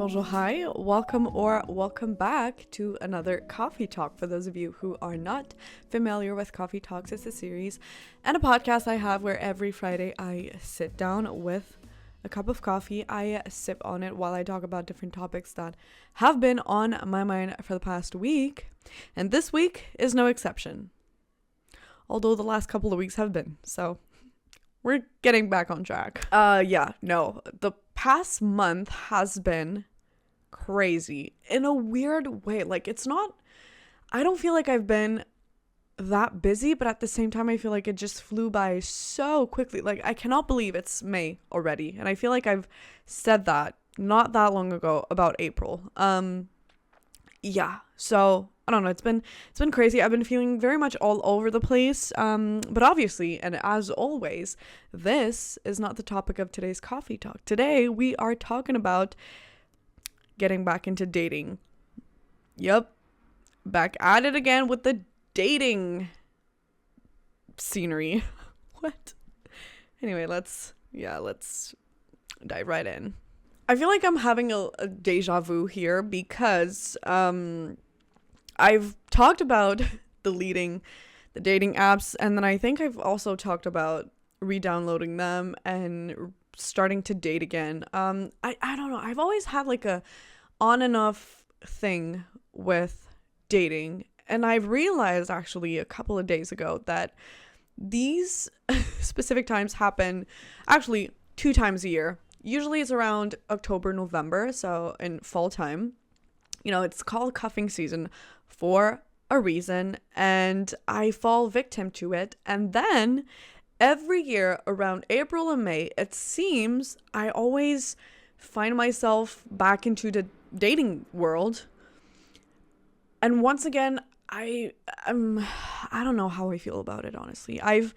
bonjour, hi, welcome or welcome back to another Coffee Talk. For those of you who are not familiar with Coffee Talks, it's a series and a podcast I have where every Friday I sit down with a cup of coffee. I sip on it while I talk about different topics that have been on my mind for the past week. And this week is no exception. Although the last couple of weeks have been, so we're getting back on track. The past month has been crazy in a weird way. Like, I don't feel like I've been that busy, but at the same time, I feel like it just flew by so quickly. Like, I cannot believe it's May already. And I feel like I've said that not that long ago about April. So I don't know. It's been crazy. I've been feeling very much all over the place. But obviously, and as always, this is not the topic of today's coffee talk. Today, we are talking about getting back into dating. Yep. Back at it again with the dating scenery. What? Anyway, let's dive right in. I feel like I'm having a deja vu here because I've talked about deleting the dating apps, and then I think I've also talked about re-downloading them and starting to date again. I don't know. I've always had like a on and off thing with dating, and I've realized actually a couple of days ago that these specific times happen actually 2 times a year. Usually it's around October, November, so in fall time. You know, it's called cuffing season for a reason, and I fall victim to it. And then every year around April and May, it seems I always find myself back into the dating world. And once again, I don't know how I feel about it, honestly. I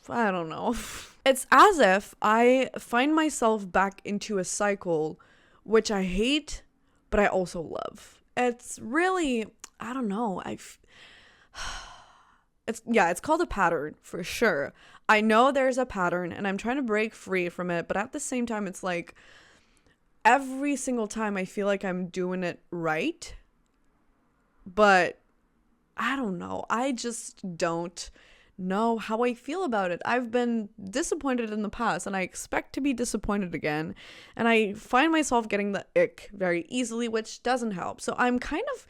don't know. It's as if I find myself back into a cycle, which I hate, but I also love. It's really, I don't know. It's called a pattern for sure. I know there's a pattern and I'm trying to break free from it, but at the same time, it's like every single time I feel like I'm doing it right, but I don't know. I just don't know how I feel about it. I've been disappointed in the past and I expect to be disappointed again, and I find myself getting the ick very easily, which doesn't help. So I'm kind of,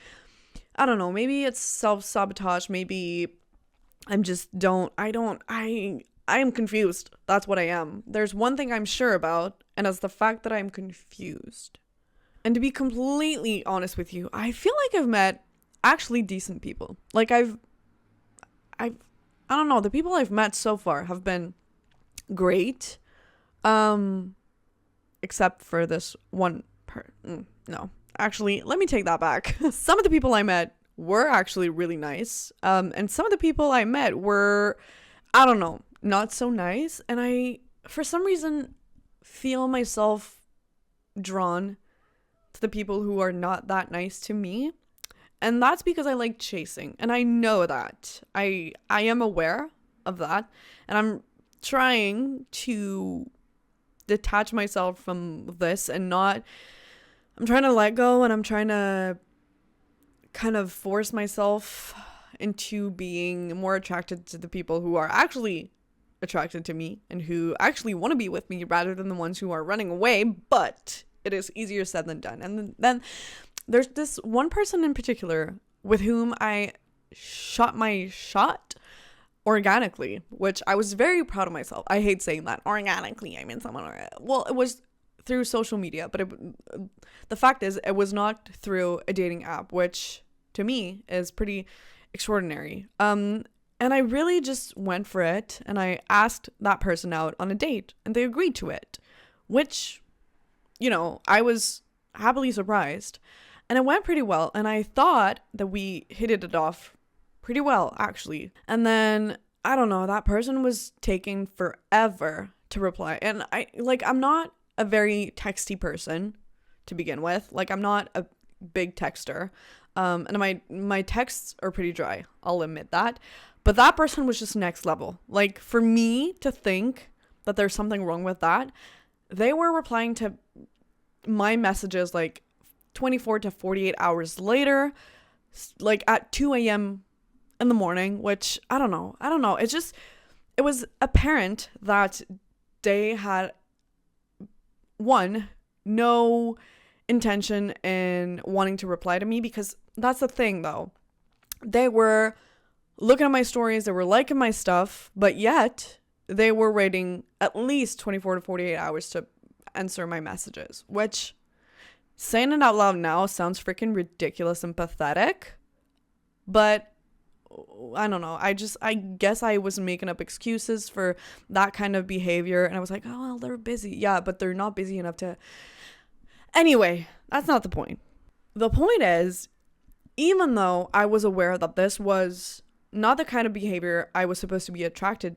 I don't know, maybe it's self-sabotage, maybe I'm just I am confused. That's what I am. There's one thing I'm sure about, and that's the fact that I'm confused. And to be completely honest with you, I feel like I've met actually decent people. Like I don't know, the people I've met so far have been great. Except for this one no. Actually, let me take that back. Some of the people I met were actually really nice. And some of the people I met were, I don't know, not so nice. And I, for some reason, feel myself drawn to the people who are not that nice to me. And that's because I like chasing. And I know that. I am aware of that. And I'm trying to detach myself from this and not... I'm trying to let go, and I'm trying to kind of force myself into being more attracted to the people who are actually attracted to me and who actually want to be with me rather than the ones who are running away. But it is easier said than done. And then there's this one person in particular with whom I shot my shot organically, which I was very proud of myself. I hate saying that. Organically, I mean it was through social media, but the fact is it was not through a dating app, which to me is pretty extraordinary. And I really just went for it, and I asked that person out on a date, and they agreed to it, which, you know, I was happily surprised. And it went pretty well, and I thought that we hit it off pretty well, actually. And then, I don't know, that person was taking forever to reply. And I'm not a very texty person to begin with. Like, I'm not a big texter. And my texts are pretty dry, I'll admit that. But that person was just next level. Like, for me to think that there's something wrong with that, they were replying to my messages like 24 to 48 hours later, like at 2 a.m. in the morning, which I don't know. It was apparent that they had, one, no intention in wanting to reply to me, because that's the thing though. They were looking at my stories, they were liking my stuff, but yet they were waiting at least 24 to 48 hours to answer my messages, which, saying it out loud now, sounds freaking ridiculous and pathetic. But I don't know. I guess I was making up excuses for that kind of behavior. And I was like, oh, well, they're busy. Yeah, but they're not busy enough to. Anyway, that's not the point. The point is, even though I was aware that this was not the kind of behavior I was supposed to be attracted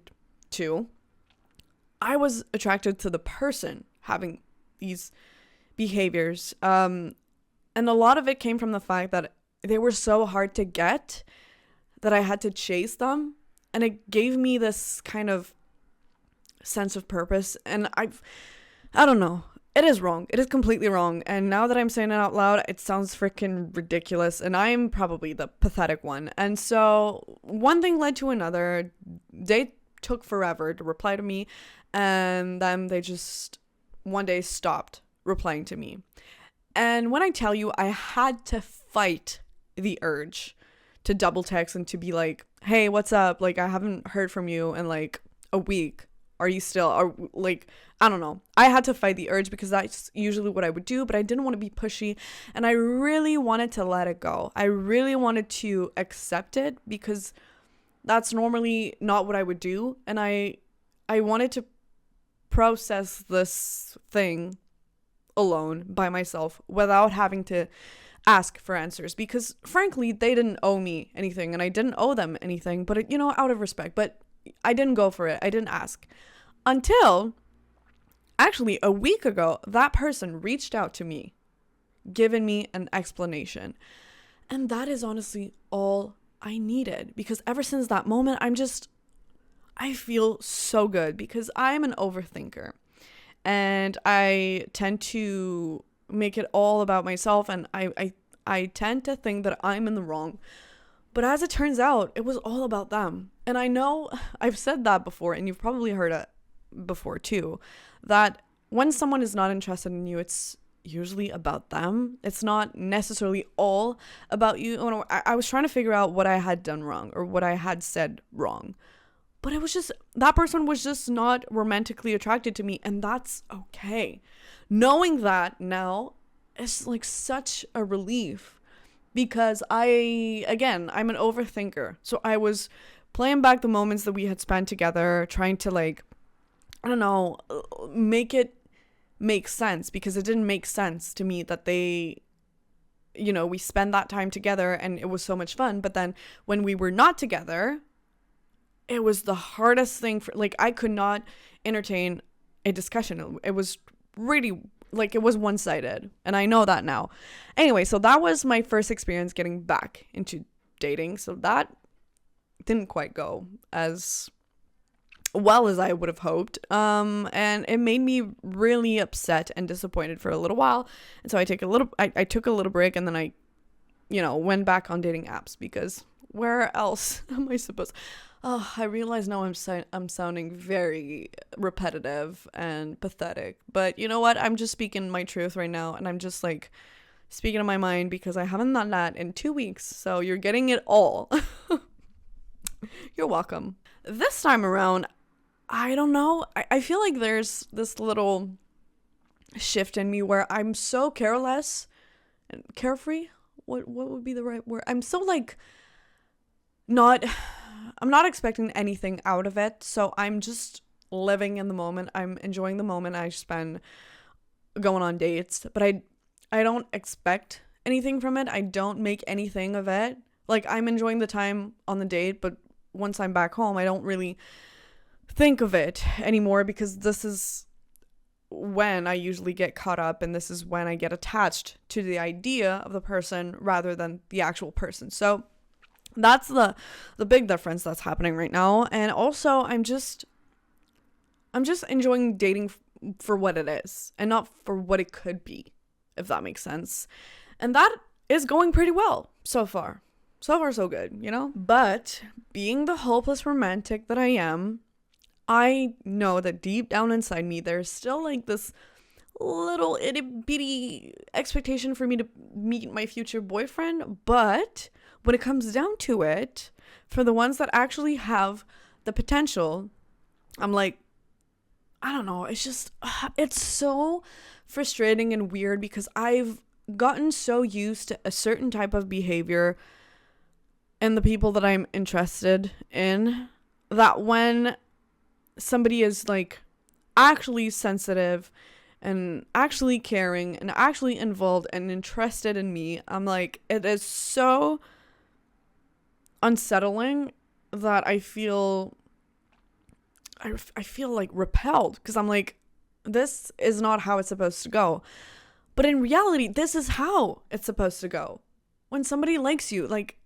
to, I was attracted to the person having these behaviors. And a lot of it came from the fact that they were so hard to get that I had to chase them. And it gave me this kind of sense of purpose. And I don't know. It is wrong. It is completely wrong. And now that I'm saying it out loud, it sounds freaking ridiculous. And I'm probably the pathetic one. And so one thing led to another. They took forever to reply to me. And then they just one day stopped replying to me. And when I tell you, I had to fight the urge to double text and to be like, hey, what's up? Like, I haven't heard from you in like a week. Are you still, or like, I don't know. I had to fight the urge because that's usually what I would do, but I didn't want to be pushy. And I really wanted to let it go. I really wanted to accept it because that's normally not what I would do. And I wanted to process this thing alone by myself without having to ask for answers, because frankly they didn't owe me anything and I didn't owe them anything, but it, out of respect. But I didn't go for it. I didn't ask until actually a week ago. That person reached out to me, giving me an explanation, and that is honestly all I needed, because ever since that moment I feel so good, because I'm an overthinker and I tend to make it all about myself, and I tend to think that I'm in the wrong. But as it turns out, it was all about them. And I know I've said that before, and you've probably heard it before too, that when someone is not interested in you, it's usually about them. It's not necessarily all about you. I was trying to figure out what I had done wrong or what I had said wrong. But it was just, that person was just not romantically attracted to me, and that's okay. Knowing that now is like such a relief, because I'm an overthinker. So I was playing back the moments that we had spent together, trying to like, I don't know, make it make sense, because it didn't make sense to me that they, we spend that time together and it was so much fun. But then when we were not together, it was the hardest thing for, like, I could not entertain a discussion. It was really, like, it was one-sided, and I know that now. Anyway, so that was my first experience getting back into dating. So that didn't quite go as well as I would have hoped. And it made me really upset and disappointed for a little while. And so I took a little break, and then I, went back on dating apps, because where else am I supposed? Oh, I realize now I'm sounding very repetitive and pathetic, but you know what? I'm just speaking my truth right now, and I'm just like speaking in my mind, because I haven't done that in 2 weeks. So you're getting it all. You're welcome. This time around, I don't know. I feel like there's this little shift in me where I'm so careless and carefree. What would be the right word? I'm so like I'm not expecting anything out of it. So I'm just living in the moment. I'm enjoying the moment I spend going on dates, but I don't expect anything from it. I don't make anything of it. Like, I'm enjoying the time on the date, but once I'm back home, I don't really think of it anymore, because this is when I usually get caught up, and this is when I get attached to the idea of the person rather than the actual person. So that's the big difference that's happening right now. And also I'm just enjoying dating for what it is and not for what it could be, if that makes sense. And that is going pretty well so far. So far, so good, you know? But being the hopeless romantic that I am, I know that deep down inside me, there's still like this little itty bitty expectation for me to meet my future boyfriend. But when it comes down to it, for the ones that actually have the potential, I'm like, I don't know. It's just, it's so frustrating and weird because I've gotten so used to a certain type of behavior and the people that I'm interested in that when somebody is like actually sensitive and actually caring and actually involved and interested in me, I'm like, it is so unsettling that I feel like repelled because I'm like, this is not how it's supposed to go. But in reality, this is how it's supposed to go. When somebody likes you, like,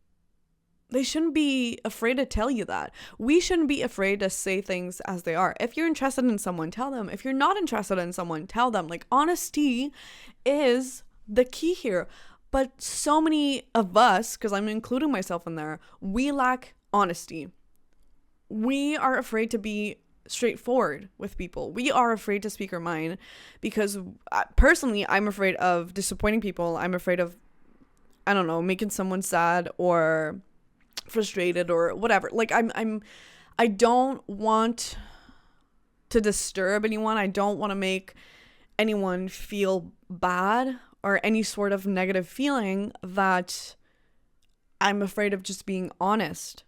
they shouldn't be afraid to tell you that. We shouldn't be afraid to say things as they are. If you're interested in someone, tell them. If you're not interested in someone, tell them. Like, honesty is the key here. But so many of us, because I'm including myself in there, we lack honesty. We are afraid to be straightforward with people. We are afraid to speak our mind because personally, I'm afraid of disappointing people. I'm afraid of, I don't know, making someone sad or frustrated or whatever. Like I don't want to disturb anyone. I don't want to make anyone feel bad or any sort of negative feeling that I'm afraid of just being honest.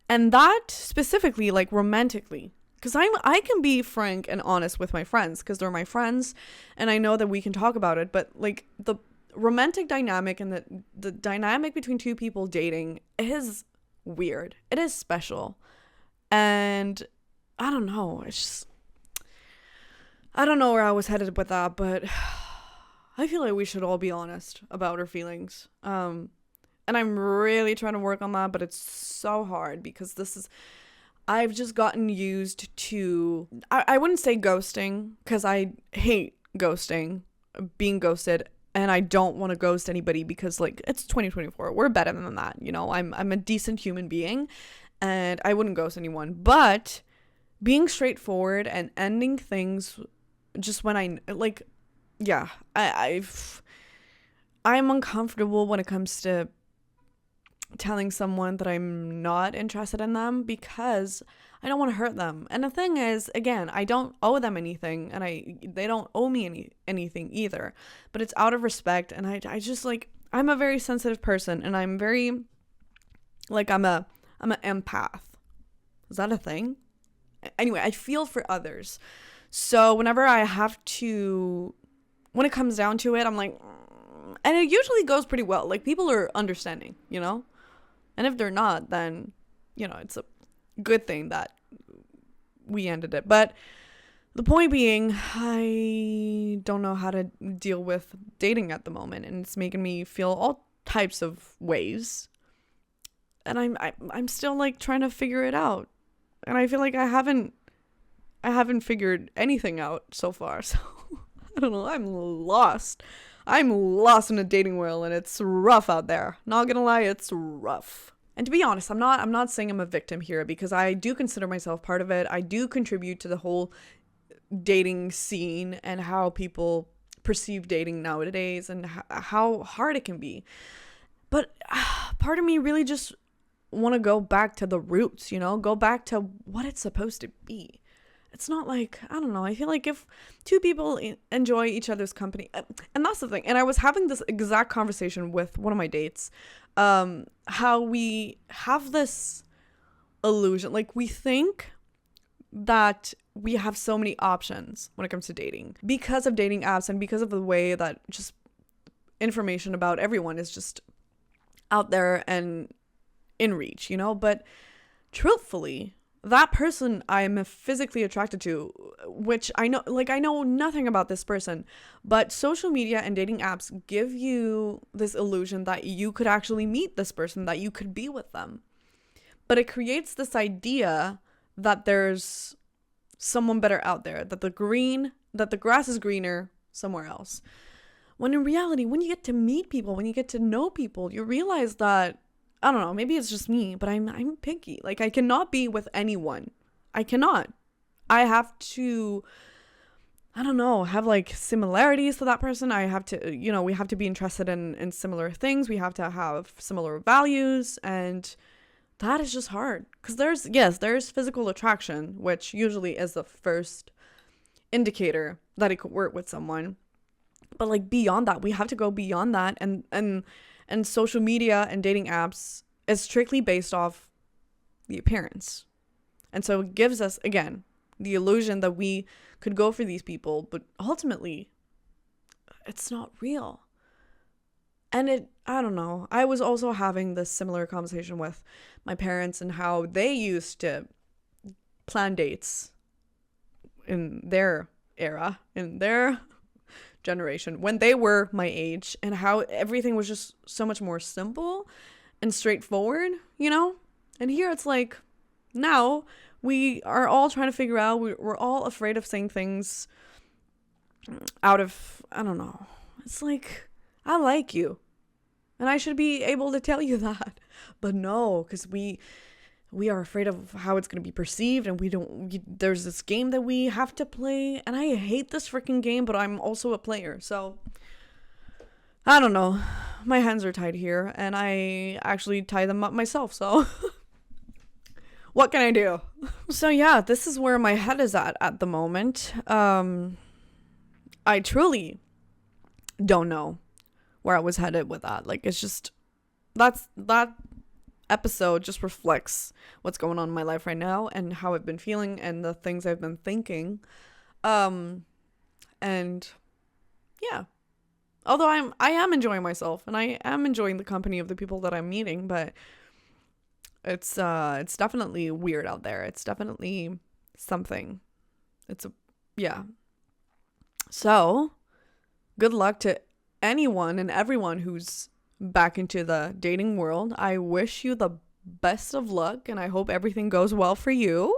And that specifically, like romantically, because I can be frank and honest with my friends because they're my friends and I know that we can talk about it. But like the romantic dynamic and the dynamic between two people dating is weird. It is special. And I don't know. It's just, I don't know where I was headed with that, but I feel like we should all be honest about our feelings. And I'm really trying to work on that, but it's so hard because I've just gotten used to, I wouldn't say ghosting because I hate ghosting, being ghosted, and I don't want to ghost anybody because like it's 2024. We're better than that, you know. I'm a decent human being and I wouldn't ghost anyone, but being straightforward and ending things just when I like, yeah, I'm uncomfortable when it comes to telling someone that I'm not interested in them because I don't want to hurt them. And the thing is, again, I don't owe them anything and they don't owe me anything either, but it's out of respect. And I just like, I'm a very sensitive person and I'm very like, I'm an empath. Is that a thing? Anyway, I feel for others. So whenever when it comes down to it, I'm like, and it usually goes pretty well. Like people are understanding, you know? And if they're not, then, you know, it's a good thing that we ended it. But the point being, I don't know how to deal with dating at the moment. And it's making me feel all types of ways. And I'm still like trying to figure it out. And I feel like I haven't figured anything out so far. So I don't know. I'm lost in a dating world and it's rough out there. Not gonna lie, it's rough. And to be honest, I'm not saying I'm a victim here because I do consider myself part of it. I do contribute to the whole dating scene and how people perceive dating nowadays and how hard it can be. But part of me really just want to go back to the roots, you know, go back to what it's supposed to be. It's not like, I don't know, I feel like if two people enjoy each other's company, and that's the thing, and I was having this exact conversation with one of my dates, how we have this illusion, like we think that we have so many options when it comes to dating because of dating apps and because of the way that just information about everyone is just out there and in reach, you know, but truthfully, that person I'm physically attracted to, which I know nothing about this person, but social media and dating apps give you this illusion that you could actually meet this person, that you could be with them. But it creates this idea that there's someone better out there, that the green that the grass is greener somewhere else. When in reality, when you get to meet people, when you get to know people, you realize that, I don't know, maybe it's just me, but I'm picky. Like, I cannot be with anyone. I cannot. I have to, I don't know, have like similarities to that person. I have to, we have to be interested in similar things. We have to have similar values, and that is just hard. Because there's physical attraction, which usually is the first indicator that it could work with someone. But like beyond that, we have to go beyond that, and social media and dating apps is strictly based off the appearance. And so it gives us, again, the illusion that we could go for these people, but ultimately it's not real. And I don't know. I was also having this similar conversation with my parents and how they used to plan dates in their era, in their generation, when they were my age, and how everything was just so much more simple and straightforward, And here it's like, now we are all trying to figure out, we're all afraid of saying things out of, I don't know. It's like, I like you, and I should be able to tell you that. But no, because we are afraid of how it's going to be perceived, and there's this game that we have to play, and I hate this freaking game, but I'm also a player, so I don't know. My hands are tied here, and I actually tie them up myself, so what can I do? So yeah, this is where my head is at the moment. I truly don't know where I was headed with that. Like, it's just, that episode just reflects what's going on in my life right now and how I've been feeling and the things I've been thinking. And yeah, although I am enjoying myself, and I am enjoying the company of the people that I'm meeting, but it's definitely weird out there. It's definitely something. Yeah. So good luck to anyone and everyone who's back into the dating world. I wish you the best of luck, and I hope everything goes well for you.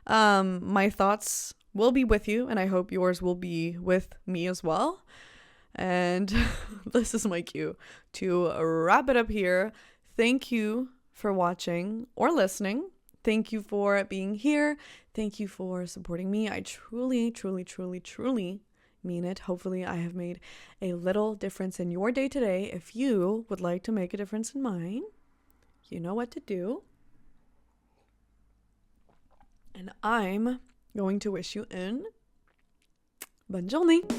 My thoughts will be with you, and I hope yours will be with me as well. And this is my cue to wrap it up here. Thank you for watching or listening. Thank you for being here. Thank you for supporting me. I truly, truly, truly, truly mean it. Hopefully I have made a little difference in your day today. If you would like to make a difference in mine, you know what to do. And I'm going to wish you bonne journée.